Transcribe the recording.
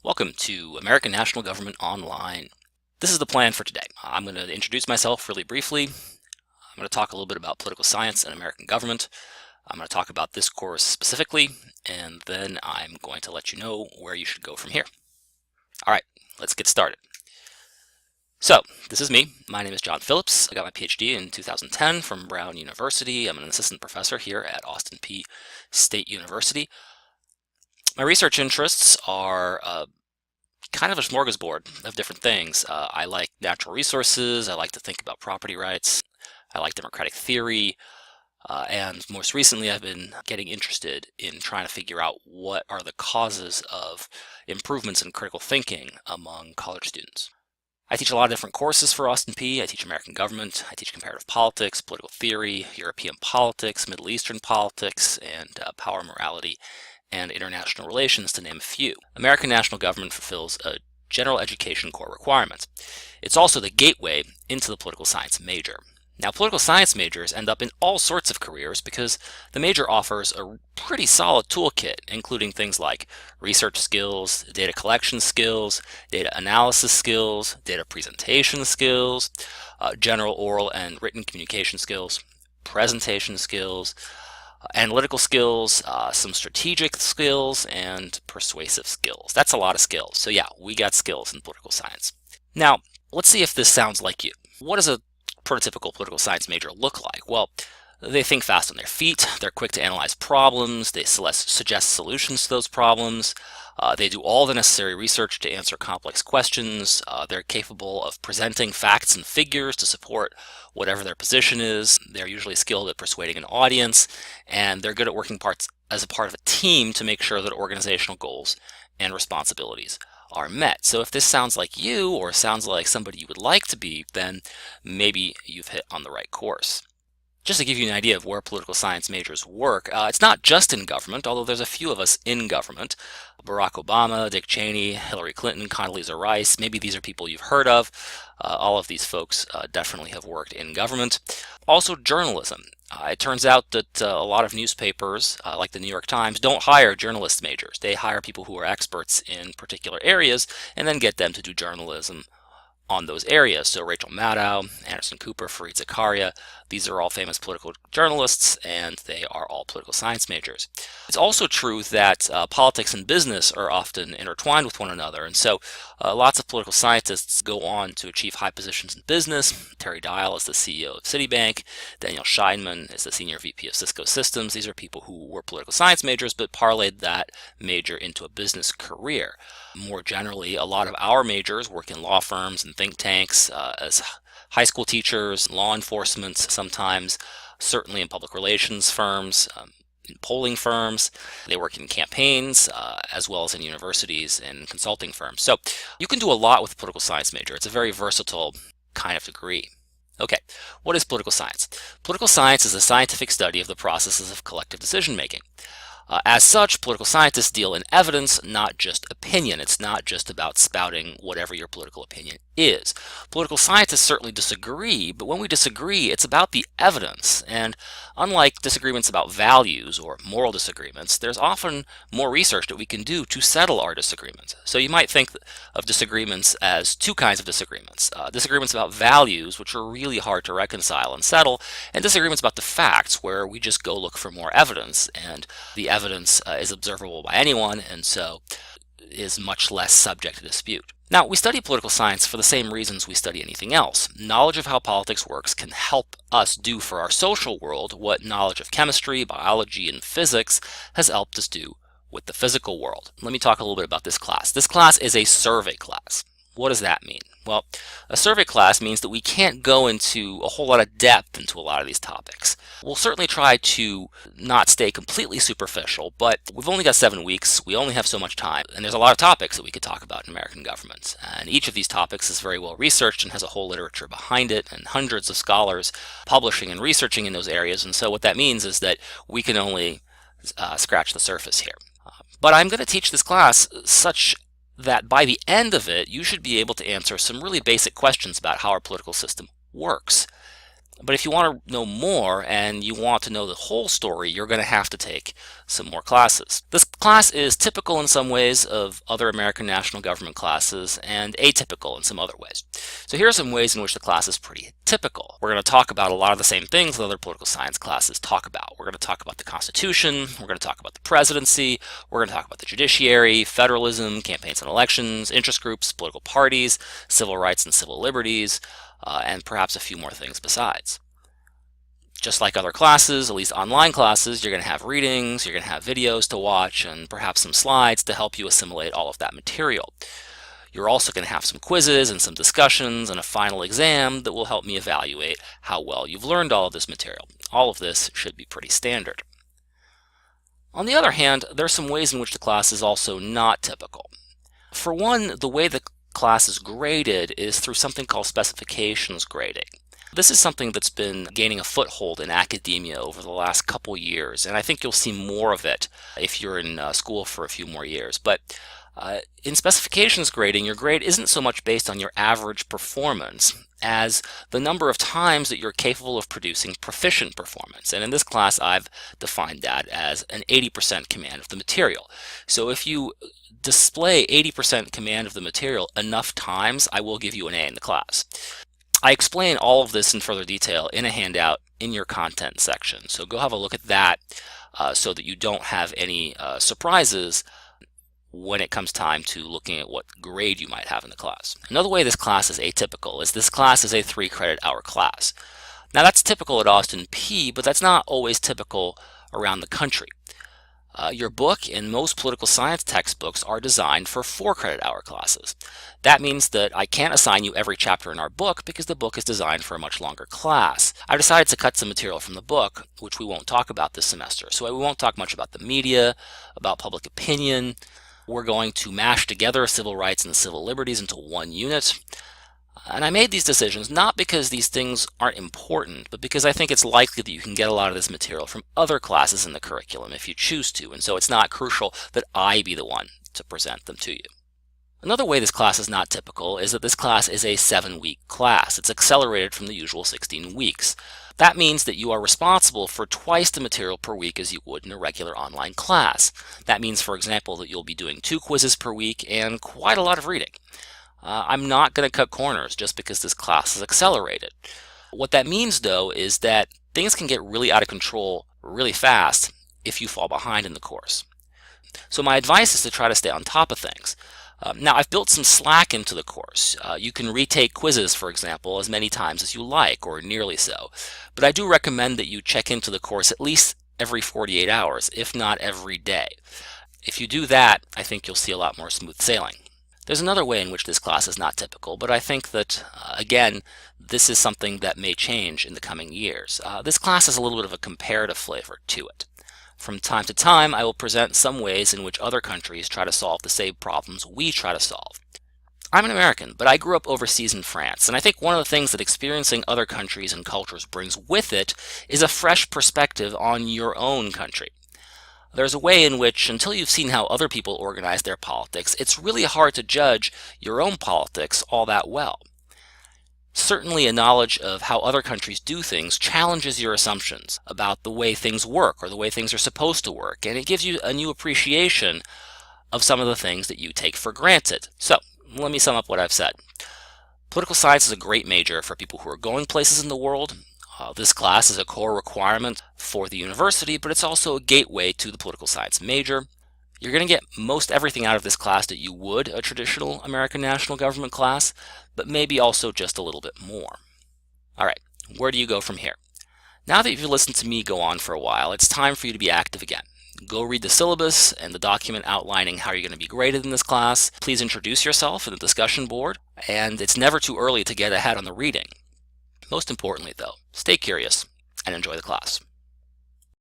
Welcome to American National Government Online. This is the plan for today. I'm going to introduce myself really briefly. I'm going to talk a little bit about political science and American government. I'm going to talk about this course specifically, and then I'm going to let you know where you should go from here. All right, let's get started. So, this is me. My name is John Phillips. I got my PhD in 2010 from Brown University. I'm an assistant professor here at Austin Peay State University. My research interests are kind of a smorgasbord of different things. I like natural resources. I like to think about property rights. I like democratic theory. And most recently, I've been getting interested in trying to figure out what are the causes of improvements in critical thinking among college students. I teach a lot of different courses for Austin Peay. I teach American government. I teach comparative politics, political theory, European politics, Middle Eastern politics, and power morality and international relations, to name a few. American national government fulfills a general education core requirement. It's also the gateway into the political science major. Now, political science majors end up in all sorts of careers because the major offers a pretty solid toolkit, including things like research skills, data collection skills, data analysis skills, data presentation skills, general oral and written communication skills, presentation skills, analytical skills, some strategic skills, and persuasive skills. That's a lot of skills. So yeah, we got skills in political science. Now, let's see if this sounds like you. What does a prototypical political science major look like? Well, they think fast on their feet, they're quick to analyze problems, they suggest solutions to those problems, they do all the necessary research to answer complex questions, they're capable of presenting facts and figures to support whatever their position is, they're usually skilled at persuading an audience, and they're good at working as a part of a team to make sure that organizational goals and responsibilities are met. So if this sounds like you, or sounds like somebody you would like to be, then maybe you've hit on the right course. Just to give you an idea of where political science majors work, it's not just in government, although there's a few of us in government. Barack Obama, Dick Cheney, Hillary Clinton, Condoleezza Rice, maybe these are people you've heard of. All of these folks definitely have worked in government. Also journalism. It turns out that a lot of newspapers, like the New York Times, don't hire journalist majors. They hire people who are experts in particular areas and then get them to do journalism on those areas. So Rachel Maddow, Anderson Cooper, Fareed Zakaria, these are all famous political journalists, and they are all political science majors. It's also true that politics and business are often intertwined with one another, and so lots of political scientists go on to achieve high positions in business. Terry Dial is the CEO of Citibank. Daniel Scheinman is the Senior VP of Cisco Systems. These are people who were political science majors but parlayed that major into a business career. More generally, a lot of our majors work in law firms and think tanks as high school teachers, law enforcement sometimes, certainly in public relations firms, in polling firms. They work in campaigns as well as in universities and consulting firms. So you can do a lot with a political science major. It's a very versatile kind of degree. Okay, what is political science? Political science is a scientific study of the processes of collective decision making. As such, political scientists deal in evidence, not just opinion. It's not just about spouting whatever your political opinion is. Political scientists certainly disagree, but when we disagree, it's about the evidence. And unlike disagreements about values or moral disagreements, there's often more research that we can do to settle our disagreements. So you might think of disagreements as two kinds of disagreements. Disagreements about values, which are really hard to reconcile and settle, and disagreements about the facts, where we just go look for more evidence, and the evidence is observable by anyone, and so is much less subject to dispute. Now, we study political science for the same reasons we study anything else. Knowledge of how politics works can help us do for our social world what knowledge of chemistry, biology, and physics has helped us do with the physical world. Let me talk a little bit about this class. This class is a survey class. What does that mean? Well, a survey class means that we can't go into a whole lot of depth into a lot of these topics. We'll certainly try to not stay completely superficial, but we've only got 7 weeks, we only have so much time, and there's a lot of topics that we could talk about in American government. And each of these topics is very well researched and has a whole literature behind it, and hundreds of scholars publishing and researching in those areas. And so what that means is that we can only scratch the surface here. But I'm going to teach this class such that by the end of it, you should be able to answer some really basic questions about how our political system works. But if you want to know more and you want to know the whole story, you're going to have to take some more classes. This class is typical in some ways of other American national government classes and atypical in some other ways. So here are some ways in which the class is pretty typical. We're going to talk about a lot of the same things that other political science classes talk about. We're going to talk about the Constitution, we're going to talk about the presidency, we're going to talk about the judiciary, federalism, campaigns and elections, interest groups, political parties, civil rights and civil liberties, and perhaps a few more things besides. Just like other classes, at least online classes, you're going to have readings, you're going to have videos to watch, and perhaps some slides to help you assimilate all of that material. You're also going to have some quizzes and some discussions and a final exam that will help me evaluate how well you've learned all of this material. All of this should be pretty standard. On the other hand, there are some ways in which the class is also not typical. For one, the way the class is graded is through something called specifications grading. This is something that's been gaining a foothold in academia over the last couple years, and I think you'll see more of it if you're in school for a few more years. But in specifications grading, your grade isn't so much based on your average performance as the number of times that you're capable of producing proficient performance. And in this class, I've defined that as an 80% command of the material. So if you display 80% command of the material enough times, I will give you an A in the class. I explain all of this in further detail in a handout in your content section. So go have a look at that so that you don't have any surprises when it comes time to looking at what grade you might have in the class. Another way this class is atypical is this class is a 3-credit hour class. Now that's typical at Austin Peay, but that's not always typical around the country. Your book and most political science textbooks are designed for 4-credit hour classes. That means that I can't assign you every chapter in our book because the book is designed for a much longer class. I've decided to cut some material from the book, which we won't talk about this semester. So we won't talk much about the media, about public opinion. We're going to mash together civil rights and civil liberties into one unit. And I made these decisions not because these things aren't important, but because I think it's likely that you can get a lot of this material from other classes in the curriculum if you choose to, and so it's not crucial that I be the one to present them to you. Another way this class is not typical is that this class is a 7-week class. It's accelerated from the usual 16 weeks. That means that you are responsible for twice the material per week as you would in a regular online class. That means, for example, that you'll be doing 2 quizzes per week and quite a lot of reading. I'm not going to cut corners just because this class is accelerated. What that means, though, is that things can get really out of control really fast if you fall behind in the course. So my advice is to try to stay on top of things. Now, I've built some slack into the course. You can retake quizzes, for example, as many times as you like, or nearly so. But I do recommend that you check into the course at least every 48 hours, if not every day. If you do that, I think you'll see a lot more smooth sailing. There's another way in which this class is not typical, but I think that, again, this is something that may change in the coming years. This class has a little bit of a comparative flavor to it. From time to time, I will present some ways in which other countries try to solve the same problems we try to solve. I'm an American, but I grew up overseas in France, and I think one of the things that experiencing other countries and cultures brings with it is a fresh perspective on your own country. There's a way in which, until you've seen how other people organize their politics, it's really hard to judge your own politics all that well. Certainly a knowledge of how other countries do things challenges your assumptions about the way things work or the way things are supposed to work, and it gives you a new appreciation of some of the things that you take for granted. So, let me sum up what I've said. Political science is a great major for people who are going places in the world. This class is a core requirement for the university, but it's also a gateway to the political science major. You're going to get most everything out of this class that you would a traditional American national government class, but maybe also just a little bit more. All right, where do you go from here? Now that you've listened to me go on for a while, it's time for you to be active again. Go read the syllabus and the document outlining how you're going to be graded in this class. Please introduce yourself in the discussion board, and it's never too early to get ahead on the reading. Most importantly, though, stay curious and enjoy the class.